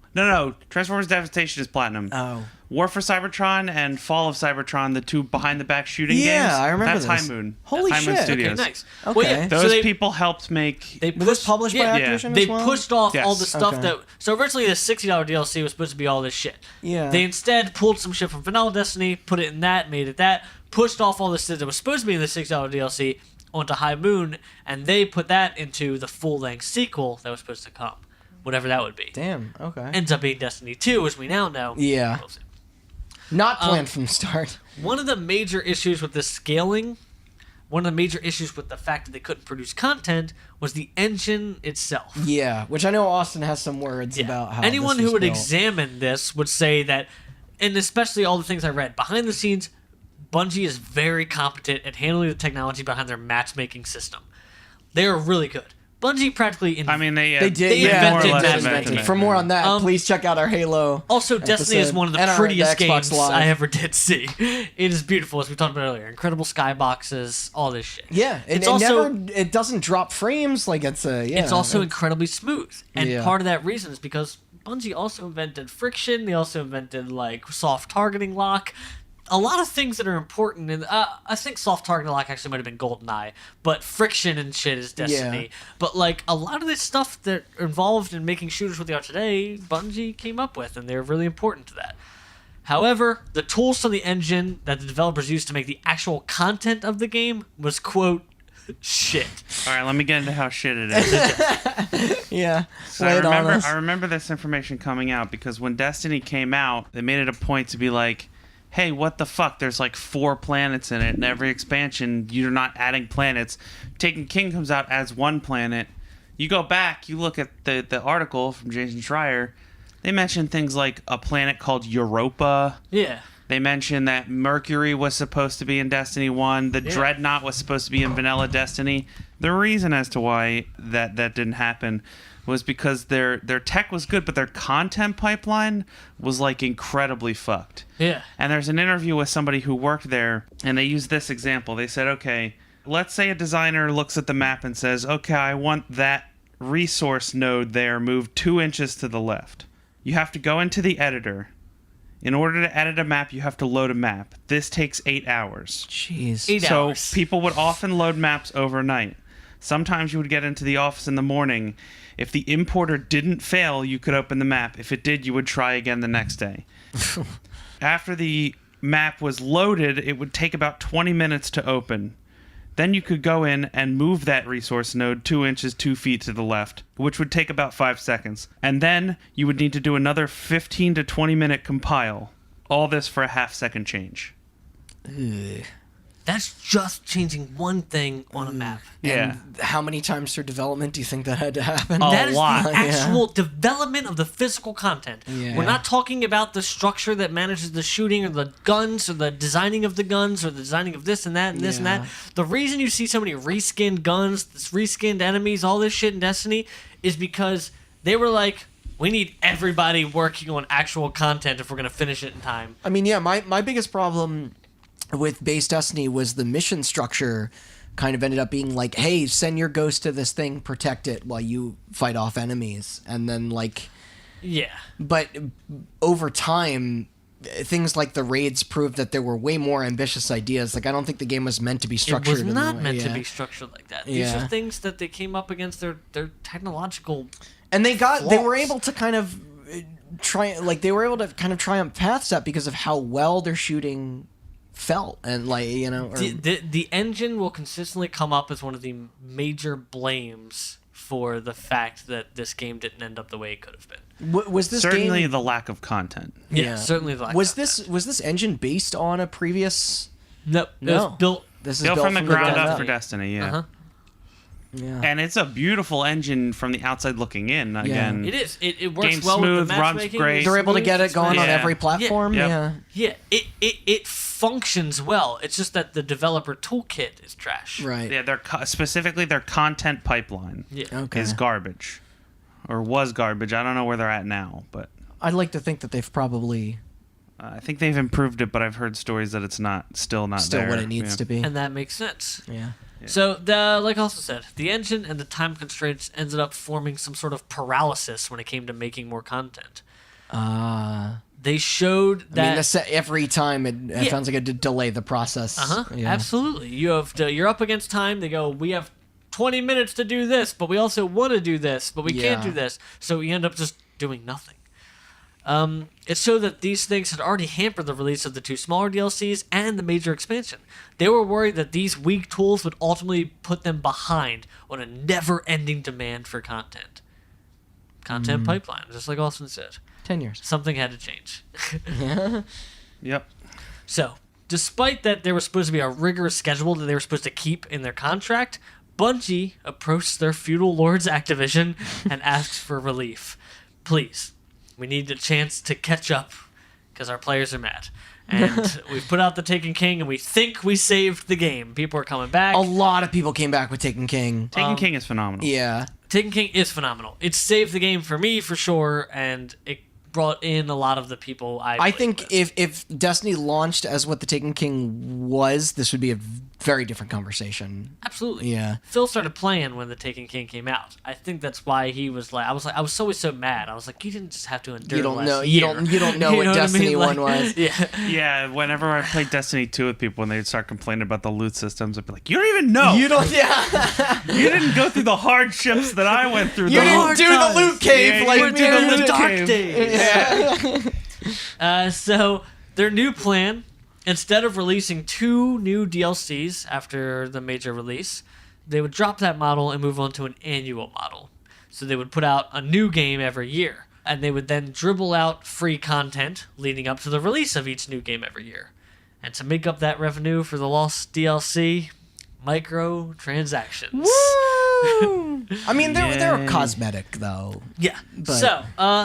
Transformers Devastation is Platinum. Oh. War for Cybertron and Fall of Cybertron, the two behind-the-back shooting games. Yeah, I remember That's this. High Moon. Holy That's High Moon shit. Okay, Studios. Nice. Okay. Well, yeah, Those so they, people helped make. They Was this published by yeah, Activision They as well? pushed off Yes. all the stuff Okay. that. So originally, the $60 DLC was supposed to be all this shit. Yeah. They instead pulled some shit from Vanilla Destiny, put it in that, made it that, pushed off all the shit that was supposed to be in the $60 DLC onto High Moon, and they put that into the full-length sequel that was supposed to come. whatever that would be. Damn. Okay. Ends up being Destiny 2, as we now know. Yeah. We'll see. Not planned from the start. One of the major issues with this scaling, one of the major issues with the fact that they couldn't produce content, was the engine itself. Yeah, which I know Austin has some words about how anyone this who was would built. examine this would say that, and especially all the things I read behind the scenes, Bungie is very competent at handling the technology behind their matchmaking system. They are really good. Bungie practically I mean, they They did, They yeah. invented More or less matchmaking. invented. For more on that, please check out our Halo. Also, Destiny is episode. one of the And prettiest the Xbox games Live. I ever did see. It is beautiful, as we talked about earlier. Incredible skyboxes, all this shit. Yeah, It's also it doesn't drop frames like it's a. Yeah, it's also incredibly smooth, and Yeah. part of that reason is because Bungie also invented friction. They also invented like soft targeting lock. A lot of things that are important, and I think soft targeting lock actually might have been GoldenEye, but friction and shit is Destiny. Yeah. But like a lot of this stuff that are involved in making shooters what they are today, Bungie came up with, and they're really important to that. However, the tools for the engine that the developers used to make the actual content of the game was, quote, shit. All right, let me get into how shit it is. yeah. So Lay it on us. I remember this information coming out because when Destiny came out, they made it a point to be like, hey, what the fuck? There's like 4 planets in it, and every expansion, you're not adding planets. Taken King comes out, adds 1 planet. You go back, you look at the article from Jason Schreier, they mention things like a planet called Europa. Yeah. They mentioned that Mercury was supposed to be in Destiny 1. The Dreadnought was supposed to be in Vanilla Destiny. The reason as to why that didn't happen was because their tech was good, but their content pipeline was like incredibly fucked. Yeah. And there's an interview with somebody who worked there, and they used this example. They said, okay, let's say a designer looks at the map and says, okay, I want that resource node there moved 2 inches to the left. You have to go into the editor. In order to edit a map, you have to load a map. This takes 8 hours. Jeez. 8 So hours. people would often load maps overnight. Sometimes you would get into the office in the morning. If the importer didn't fail, you could open the map. If it did, you would try again the next day. After the map was loaded, it would take about 20 minutes to open. Then you could go in and move that resource node 2 inches, 2 feet to the left, which would take about 5 seconds. And then you would need to do another 15 to 20 minute compile. All this for a half-second change. That's just changing one thing on a map. Yeah. And how many times through development do you think that had to happen? That is lot. the actual development of the physical content. Yeah. We're not talking about the structure that manages the shooting or the guns or the designing of the guns or the designing of this and that and this and Yeah. that. The reason you see so many reskinned guns, reskinned enemies, all this shit in Destiny is because they were like, we need everybody working on actual content if we're going to finish it in time. I mean, yeah, my biggest problem with base Destiny was the mission structure kind of ended up being like, hey, send your ghost to this thing, protect it while you fight off enemies. And then, like, Yeah. but over time, things like the raids proved that there were way more ambitious ideas. Like, I don't think the game was meant to be structured. It was in not the way- meant to yeah. be structured like that. These Yeah. are things that they came up against their technological. And they flaws. were able to kind of triumph past that because of how well their shooting felt, and like, you know, or, The engine will consistently come up as one of the major blames for the fact that this game didn't end up the way it could have been. was this Certainly game? the lack of content. Yeah, certainly. Was this engine based on a previous? No, No. it was built. This is Built from the ground ground up for Destiny, yeah. Uh-huh. Yeah. And it's a beautiful engine from the outside looking in. Again, It is. It works Game's well smooth, with the runs matchmaking. great. They're able to get it going on Yeah. every platform. Yeah. Yep. Yeah. Yeah, it functions well. It's just that the developer toolkit is trash. Right. Yeah, specifically their content pipeline Yeah. Okay. is garbage, or was garbage. I don't know where they're at now, but I'd like to think that they've probably I think they've improved it. But I've heard stories that it's still not still there. what it needs Yeah. to be. And that makes sense. Yeah. So, like I also said, the engine and the time constraints ended up forming some sort of paralysis when it came to making more content. They showed that. I mean, every time it Yeah. sounds like it did delay the process. Yeah. Absolutely. You're up against time. They go, we have 20 minutes to do this, but we also want to do this, but we can't Yeah. do this. So we end up just doing nothing. It showed that these things had already hampered the release of the 2 smaller DLCs and the major expansion. They were worried that these weak tools would ultimately put them behind on a never-ending demand for content. Content pipeline, just like Austin said. 10 years. Something had to change. Yep. So, despite that there was supposed to be a rigorous schedule that they were supposed to keep in their contract, Bungie approached their feudal lords Activision and asked for relief. Please, we need a chance to catch up because our players are mad. And we've put out the Taken King, and we think we saved the game. People are coming back. A lot of people came back with Taken King. Taken King is phenomenal. Yeah. Taken King is phenomenal. It saved the game for me, for sure, and it brought in a lot of the people I think with. if Destiny launched as what the Taken King was, this would be a very different conversation. Absolutely. Yeah. Phil started playing when the Taken King came out. I think that's why he was like, I was always so mad. I was like, you didn't just have to endure. You don't the last know. year. You don't know what I Destiny mean? 1 Like, was. Yeah. Yeah, whenever I played Destiny 2 with people and they'd start complaining about the loot systems, I'd be like, you don't even know. You don't. Yeah. You didn't go through the hardships that I went through. You the didn't hard do times. the loot cave Yeah, you like went me. to In the loot dark cave. days. So their new plan, instead of releasing 2 new DLCs after the major release, they would drop that model and move on to an annual model. So they would put out a new game every year, and they would then dribble out free content leading up to the release of each new game every year. And to make up that revenue for the lost DLC, microtransactions. Woo! I mean, they're Yay. cosmetic though. Yeah. But- So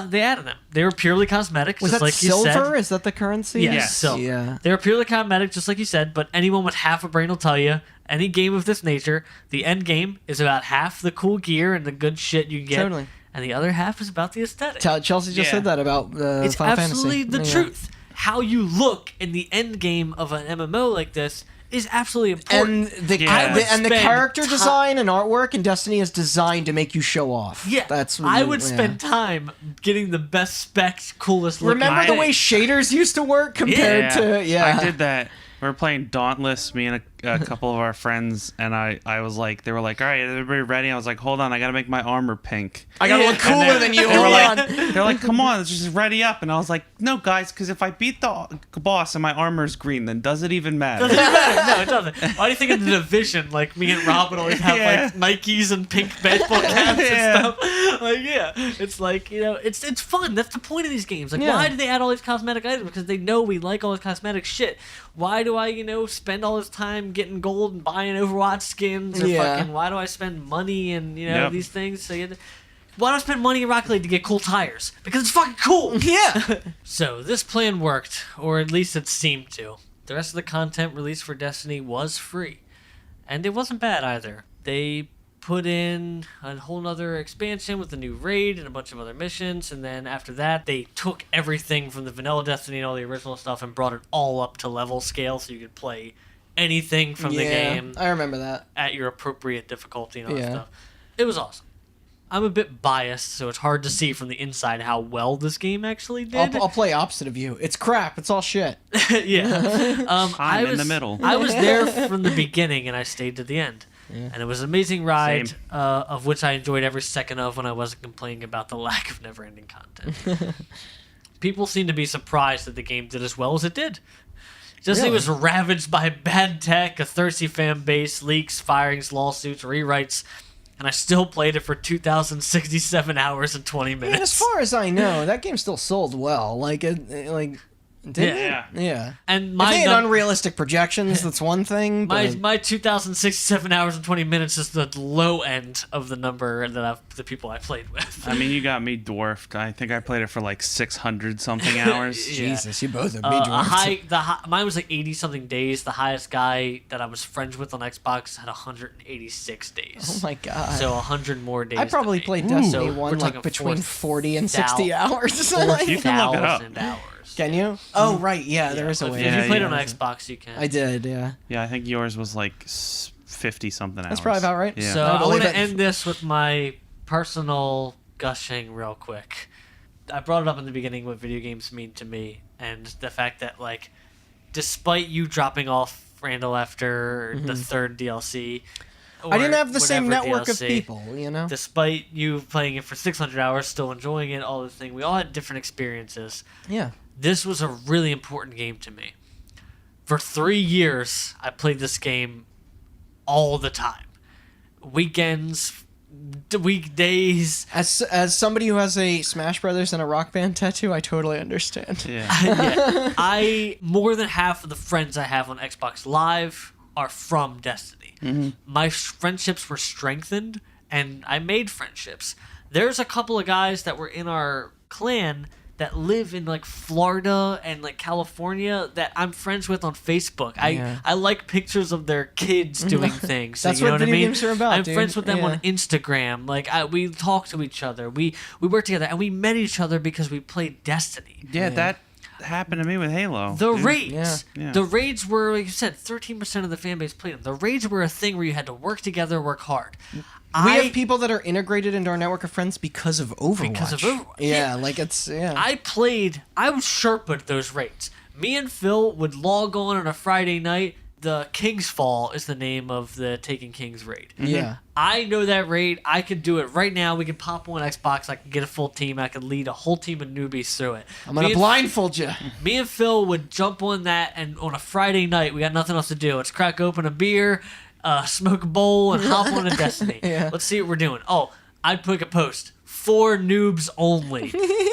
they added them. They were purely cosmetic, Was just that like you silver? said. Is that the currency? Yes, Yes. silver. Yeah. They were purely cosmetic, just like you said, but anyone with half a brain will tell you, any game of this nature, the end game is about half the cool gear and the good shit you can get, Totally. and the other half is about the aesthetic. Chelsea just Yeah. said that about It's Final absolutely Fantasy. the Yeah. truth. How you look in the end game of an MMO like this is absolutely important. And the Yeah. and the spend character ti- design and artwork in Destiny is designed to make you show off. Yeah, That's what I you- would yeah. spend time getting the best specs, coolest looking. Remember the thing. way shaders used to work compared to I did that. We were playing Dauntless, me and a couple of our friends, and I was like, they were like, all right, everybody ready? I was like, hold on, I gotta make my armor pink. I gotta look Yeah. cooler And then than you. They were Hold like, on. they're like, come on, let's just ready up. And I was like, no, guys, because if I beat the boss and my armor's green, then does it even matter? Doesn't even matter. No, it doesn't. Why do you think in the Division, like me and Rob would always have Yeah. like Nikes and pink baseball caps Yeah. and stuff? Like, yeah, it's like, you know, it's fun. That's the point of these games. Like, Yeah. why do they add all these cosmetic items? Because they know we like all this cosmetic shit. Why do I, spend all this time getting gold and buying Overwatch skins? Or Yeah. fucking, why do I spend money and Yep. these things? So why do I spend money in Rocket League to get cool tires? Because it's fucking cool. Yeah. So this plan worked, or at least it seemed to. The rest of the content released for Destiny was free. And it wasn't bad either. They put in a whole nother expansion with a new raid and a bunch of other missions, and then after that they took everything from the vanilla Destiny and all the original stuff and brought it all up to level scale so you could play anything from the Yeah, game I remember that. at your appropriate difficulty and all that Yeah. stuff. It was awesome. I'm a bit biased, so it's hard to see from the inside how well this game actually did. I'll play opposite of you. It's crap. It's all shit. Yeah. I'm in the middle. I was there from the beginning, and I stayed to the end. And it was an amazing ride, Same. of which I enjoyed every second of when I wasn't complaining about the lack of never-ending content. People seem to be surprised that the game did as well as it did. Destiny Really? was ravaged by bad tech, a thirsty fan base, leaks, firings, lawsuits, rewrites, and I still played it for 2,067 hours and 20 I minutes. mean, as far as I know, that game still sold well. Did Yeah. it? Yeah. And If my they had num- unrealistic projections, that's one thing. But My 2,067 hours and 20 minutes is the low end of the number that the people I played with. I mean, you got me dwarfed. I think I played it for like 600 something hours. Yeah. Jesus, you both have me dwarfed. Mine was like 80 something days. The highest guy that I was friends with on Xbox had 186 days. Oh my god. So 100 more days. I probably than me. played Ooh. Destiny So 1 we're like talking between 40 and 4,000 60 hours. You can look it up. 4,000 hours. Can you? Oh, right. Yeah, there is a If way. you Yeah, played yeah. on Xbox, you can. I did, yeah. Yeah, I think yours was like 50 something hours. That's probably about right. Yeah. So I I believe want to it. end this with my personal gushing real quick. I brought it up in the beginning what video games mean to me, and the fact that, like, despite you dropping off Randall after the third DLC, I didn't or have the same whatever network of DLC, people, you know? Despite you playing it for 600 hours, still enjoying it, all this thing, we all had different experiences. Yeah. This was a really important game to me. For 3 years, I played this game all the time. Weekends, weekdays. As somebody who has a Smash Brothers and a Rock Band tattoo, I totally understand. Yeah. I more than half of the friends I have on Xbox Live are from Destiny. My friendships were strengthened, and I made friendships. There's a couple of guys that were in our clan that live in like Florida and like California that I'm friends with on Facebook. I like pictures of their kids doing things. That's you know what I video mean? games are about, I'm dude. friends with them Yeah. on Instagram. Like we talk to each other. We work together, and we met each other because we played Destiny. Yeah, that happened to me with Halo. The dude. raids. Yeah. The raids were, like you said, 13% of the fan base played them. The raids were a thing where you had to work together, work hard. We have people that are integrated into our network of friends because of Overwatch. Because of Overwatch. Yeah, like it's I was Sherpa at those raids. Me and Phil would log on a Friday night. The King's Fall is the name of the Taken Kings raid. Yeah. I know that raid. I could do it right now. We can pop on Xbox. I can get a full team. I could lead a whole team of newbies through it. I'm gonna blindfold you. Me and Phil would jump on that, and on a Friday night, we got nothing else to do. Let's crack open a beer, smoke a bowl, and hop on a Destiny. Yeah. Let's see what we're doing. Oh, I'd put a post. For noobs only.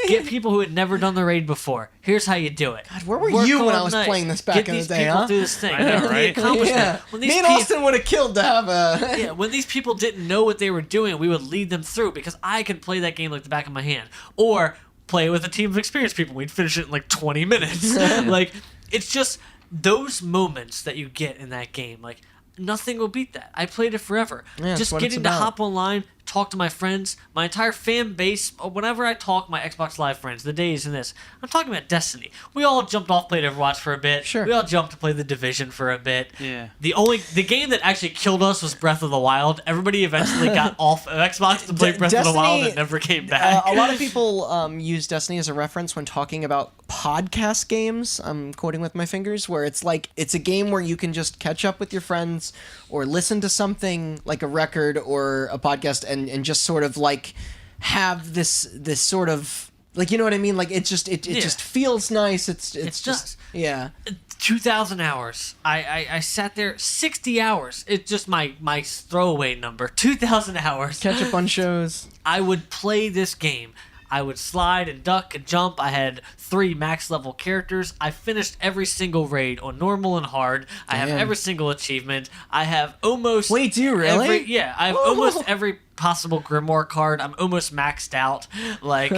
Get people who had never done the raid before. Here's how you do it. God, where were Work you when all I was night. playing this back Get in the these day, people huh? through this thing. I know, The right? accomplishment. Yeah. When Me these and Austin would have killed to have a. yeah, when these people didn't know what they were doing, we would lead them through because I could play that game like the back of my hand. Or play it with a team of experienced people. We'd finish it in like 20 minutes. Like, it's just those moments that you get in that game. Like, nothing will beat that. I played it forever. Yeah, that's Just what it's getting to about. hop online, talk to my friends, my entire fan base. Whenever I talk, my Xbox Live friends, the days in this, I'm talking about Destiny. We all jumped off, played Overwatch for a bit. Sure. We all jumped to play The Division for a bit. Yeah. The game that actually killed us was Breath of the Wild. Everybody eventually got off of Xbox to play Breath of the Wild and never came back. A lot of people use Destiny as a reference when talking about podcast games. I'm quoting with my fingers, where it's like it's a game where you can just catch up with your friends or listen to something like a record or a podcast and just sort of like have this sort of like, you know what I mean? Like it just feels nice. It's just does. yeah. 2,000 hours. I sat there 60 hours. It's just my throwaway number. 2,000 hours. Catch up on shows. I would play this game. I would slide and duck and jump. I had 3 max level characters. I finished every single raid on normal and hard. I have Damn. every single achievement. I have almost Wait, do you really? I have Whoa. almost every possible Grimoire card. I'm almost maxed out. Like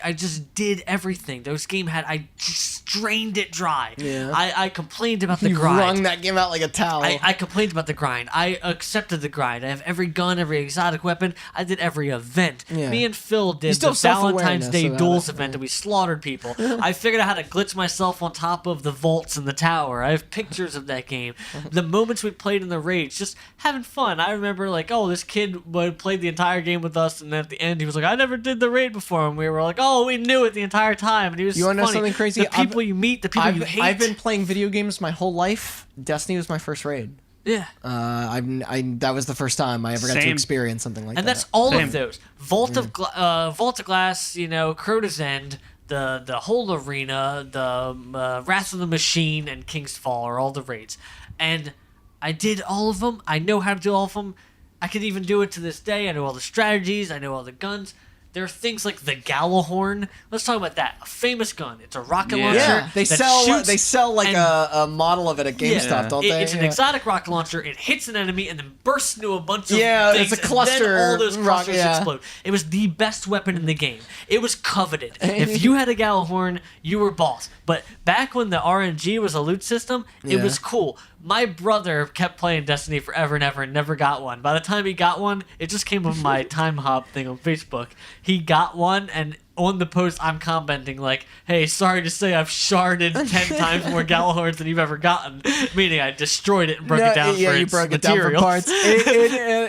I just did everything. Those game had I just drained it dry. Yeah. I complained about the You grind. wrung that game out like a towel. I complained about the grind. I accepted the grind. I have every gun, every exotic weapon. I did every event. Yeah. Me and Phil did still the have Valentine's self-awareness Day about duels it. event, and we slaughtered people. I figured out how to glitch myself on top of the vaults in the tower. I have pictures of that game. The moments we played in the raids, just having fun. I remember like, oh, this kid played the entire game with us, and then at the end he was like, I never did the raid before, and we were like, oh, we knew it the entire time. And he was You wanna know funny. something crazy? The people you meet, the people you hate. I've been playing video games my whole life. Destiny was my first raid. yeah. That was the first time I ever got to Same. experience something like And that. that's all Same. of those. Vault of Glass, Crota's End, the whole arena, the Wrath of the Machine, and King's Fall are all the raids. And I did all of them. I know how to do all of them. I can even do it to this day. I know all the strategies. I know all the guns. There are things like the Galahorn. Let's talk about that. A famous gun. It's a rocket Yeah. launcher. Yeah, they that sell shoots like and- a model of it at GameStop, don't they? It's an Yeah. exotic rocket launcher. It hits an enemy and then bursts into a bunch of Yeah, things. it's a cluster And then all those rock- clusters yeah. explode. It was the best weapon in the game. It was coveted. If you had a Galahorn, you were boss. But back when the RNG was a loot system, it Yeah. was cool. My brother kept playing Destiny forever and ever and never got one. By the time he got one, it just came on my time hop thing on Facebook. He got one, and on the post, I'm commenting like, hey, sorry to say I've sharded 10 times more Galahorns than you've ever gotten. Meaning I destroyed it and broke it down for you its broke it down for materials. parts.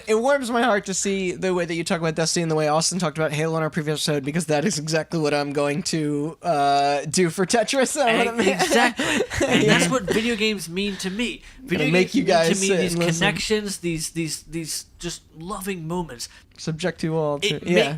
It warms my heart to see the way that you talk about Destiny and the way Austin talked about Halo in our previous episode, because that is exactly what I'm going to do for Tetris. Exactly. And that's what video games mean to me. Video make games you guys mean to me sit these and listen. connections, these just loving moments. Subject to all. It Yeah.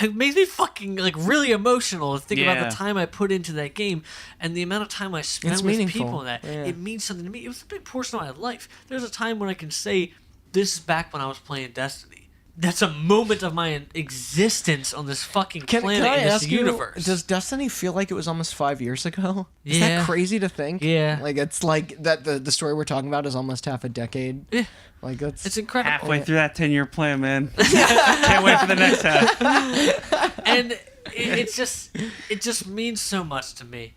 it makes me fucking like really emotional to think about Yeah. the time I put into that game and the amount of time I spent It's with meaningful. people in that. Yeah. It means something to me. It was a big portion of my life. There's a time when I can say this is back when I was playing Destiny. That's a moment of my existence on this fucking planet I in this ask you, universe. does Destiny feel like it was almost 5 years ago? Is Yeah. that crazy to think? Yeah. Like, it's like that the story we're talking about is almost half a decade. Yeah. Like, that's... It's incredible. Halfway through that 10-year plan, man. Can't wait for the next half. And it just means so much to me.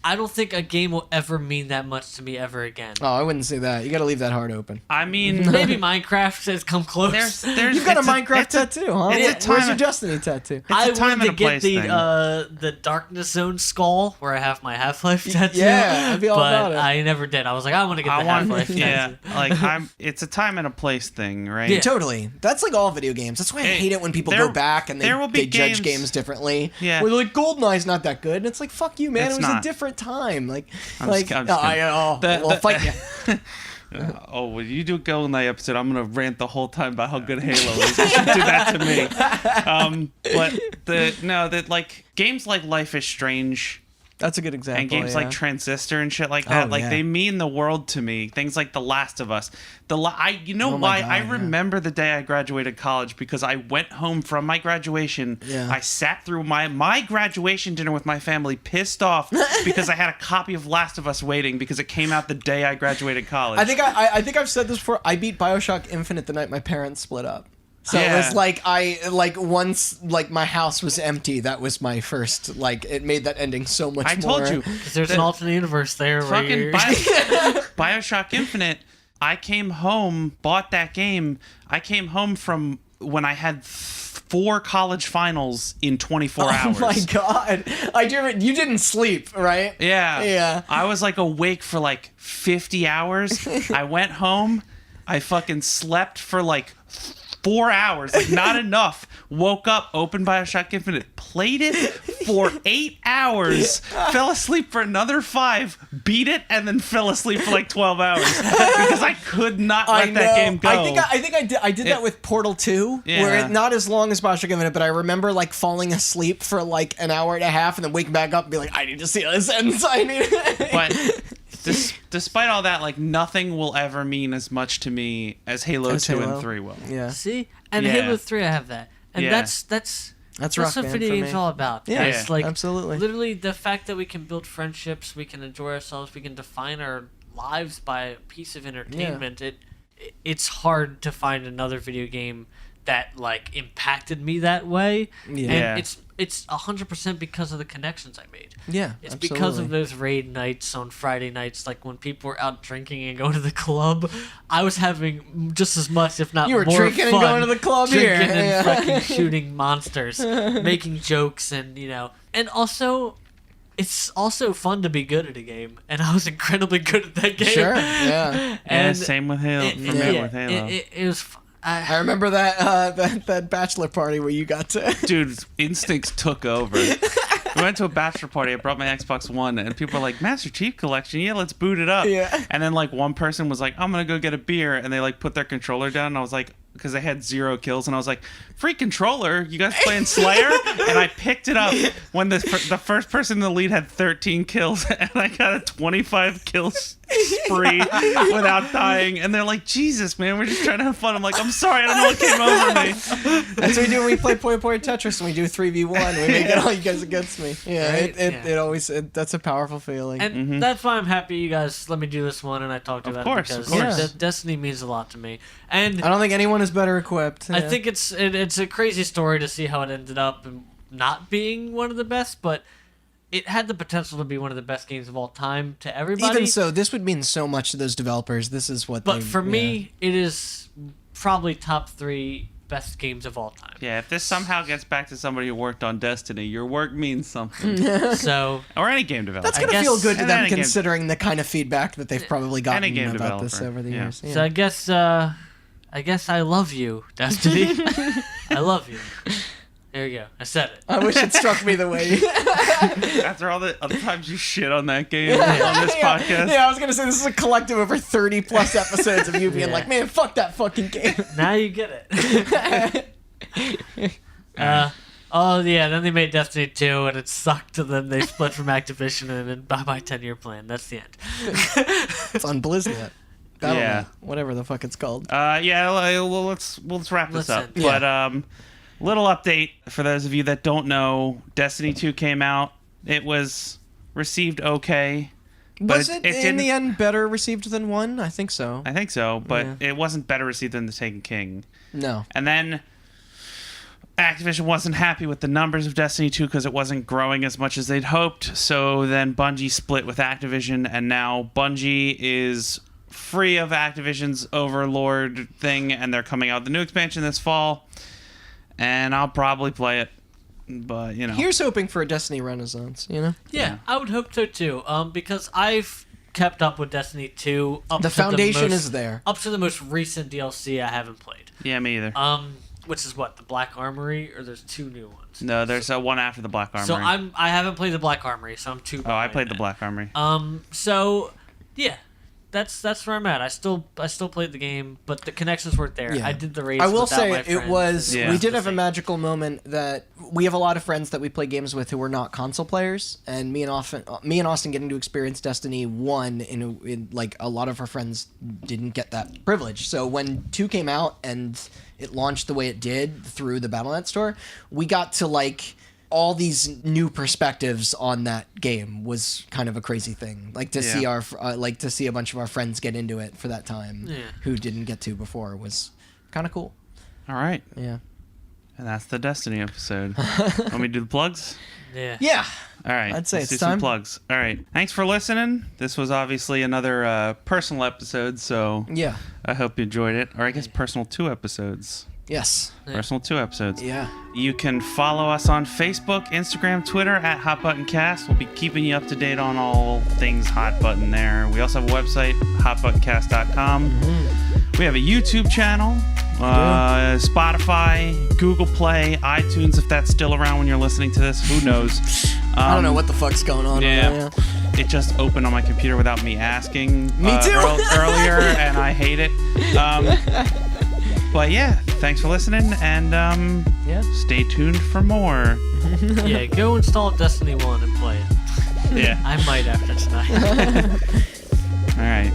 I don't think a game will ever mean that much to me ever again. Oh, I wouldn't say that. You gotta leave that heart open. I mean, Maybe Minecraft has come close. there's You've got a it's Minecraft it's a- tattoo, huh? it's a Where's time- your Destiny tattoo? I a time wanted and to a get place thing. the Darkness Zone skull where I have my Half-Life tattoo. Yeah, I'd be all but about it. I never did. I was like, I want to get the Half-Life yeah, tattoo. it's a time and a place thing, right? Yeah. Totally. That's like all video games. That's why I hate it when people there- go back and there will be they judge games- games differently. Yeah. Where they're like, GoldenEye's not that good. And it's like, fuck you, man. It's it was not. a different time. Like, I'm like, just kidding. well, fight you. Oh, when you do GoldenEye episode, I'm gonna rant the whole time about how good Halo is. You should do that to me. But like games like Life is Strange That's a good example. and games yeah. like Transistor and shit like that, Oh, like yeah. they mean the world to me. Things like The Last of Us. You know Oh my why? God, I yeah. remember the day I graduated college because I went home from my graduation. Yeah. I sat through my graduation dinner with my family, pissed off because I had a copy of Last of Us waiting because it came out the day I graduated college. I think I've said this before. I beat BioShock Infinite the night my parents split up. So it was like once my house was empty, that was my first, like, it made that ending so much I more. told you. 'Cause there's an alternate universe there where Fucking you're... Bioshock Infinite. I came home, bought that game. I came home from when I had 4 college finals in 24 hours. Oh my god. You didn't sleep, right? Yeah. Yeah. I was like awake for like 50 hours. I went home. I fucking slept for like 4 hours, like not enough. Woke up, opened Bioshock Infinite, played it for 8 hours, fell asleep for another 5, beat it, and then fell asleep for like 12 hours because I could not let that game go. I think I did that with Portal 2, where Yeah. it not as long as Bioshock Infinite, but I remember like falling asleep for like an hour and a half and then waking back up and be like, I need to see how this ends. I need. But despite all that, like nothing will ever mean as much to me as Halo As 2 Halo. and 3 will. Yeah. See? And Yeah. Halo 3, I have that. And Yeah. that's That's what Rock Band video for games me. all about. Yeah, It's like absolutely. literally the fact that we can build friendships, we can enjoy ourselves, we can define our lives by a piece of entertainment. It's hard to find another video game that like impacted me that way. Yeah. And it's 100% because of the connections I made. Yeah, It's because of those raid nights on Friday nights, like when people were out drinking and going to the club. I was having just as much, if not You were more drinking and fun going to the club here. drinking and Yeah. fucking shooting monsters, making jokes, and and also. It's also fun to be good at a game, and I was incredibly good at that game. Sure, yeah. Yeah, And same with Halo. it, For it- me yeah, with Halo. it was. I remember that bachelor party where you got to. Dude, instincts took over. We went to a bachelor party. I brought my Xbox One, and people were like, Master Chief Collection, yeah, let's boot it up. Yeah. And then, like, one person was like, I'm going to go get a beer, and they, like, put their controller down, and I was like, because they had 0 kills, and I was like, free controller? You guys playing Slayer? And I picked it up when the first person in the lead had 13 kills, and I got a 25 kill spree without dying. And they're like, Jesus, man, we're just trying to have fun. I'm like, I'm sorry, I don't know what came over me. That's what we do when we play Point Tetris and we do 3v1. We make it all you guys against me. Yeah, Right? it always that's a powerful feeling. And that's why I'm happy you guys let me do this one, and I talked about course, it of because course. Destiny means a lot to me. And I don't think anyone is better equipped. I Yeah. think it's a crazy story to see how it ended up and not being one of the best, but it had the potential to be one of the best games of all time to everybody. Even so, this would mean so much to those developers. This is what. But for me, it is probably top 3 best games of all time. Yeah, if this somehow gets back to somebody who worked on Destiny, your work means something. So Or any game developer. that's I gonna guess- feel good to and them any game- considering the kind of feedback that they've probably gotten Any game about this developer, over the yeah. years. Yeah. So I guess I love you, Destiny. I love you. There you go. I said it. I wish it struck me the way. After all the other times you shit on that game on this podcast. Yeah, I was gonna say this is a collective over 30 plus episodes of you being Yeah. like, man, fuck that fucking game. Now you get it. Oh yeah, then they made Destiny 2 and it sucked, and then they split from Activision, and then bye-bye 10-year plan. That's the end. It's on Blizznet. Battle.net, whatever the fuck it's called. Let's wrap this up. Listen. But little update for those of you that don't know: Destiny 2 came out. It was received okay. Was it in the end better received than 1? I think so. I think so, but it wasn't better received than The Taken King. No. And then Activision wasn't happy with the numbers of Destiny 2 because it wasn't growing as much as they'd hoped. So then Bungie split with Activision, and now Bungie is free of Activision's Overlord thing, and they're coming out with the new expansion this fall. And I'll probably play it, but Here's hoping for a Destiny renaissance. Yeah, I would hope so too. Because I've kept up with Destiny 2. The foundation is there. Up to the most recent DLC I haven't played. Yeah, me either. Which is what, the Black Armory, or there's 2 new ones? No, there's one after the Black Armory. So I haven't played the Black Armory, so I'm too. Oh, I played the Black Armory. So yeah, that's where I'm at. I still played the game, but the connections weren't there. Yeah. I did the raids. I will without say my it friends, was. and We did the have a same. magical moment that we have a lot of friends that we play games with who are not console players, and me and Austin getting to experience Destiny 1 in like a lot of our friends didn't get that privilege. So when 2 came out and it launched the way it did through the Battle.net store, we got to like all these new perspectives on that game. Was kind of a crazy thing. Like to see to see a bunch of our friends get into it for that time who didn't get to before was kind of cool. All right. Yeah. And that's the Destiny episode. Want me to do the plugs? Yeah. Yeah. All right. I'd say let's it's do some time. plugs. All right. Thanks for listening. This was obviously another personal episode, so Yeah. I hope you enjoyed it. Or I guess personal 2 episodes. Yes. Personal 2 episodes. Yeah. You can follow us on Facebook, Instagram, Twitter at Hot Button Cast. We'll be keeping you up to date on all things Hot Button there. We also have a website, hotbuttoncast.com. We have a YouTube channel, Spotify, Google Play, iTunes, if that's still around when you're listening to this. Who knows? I don't know what the fuck's going on. Yeah. It just opened on my computer without me asking. Me too. Earlier, and I hate it. But yeah, thanks for listening, and stay tuned for more. Yeah, go install Destiny 1 and play it. Yeah. I might after tonight. All right.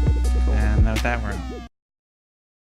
And with that, we're out.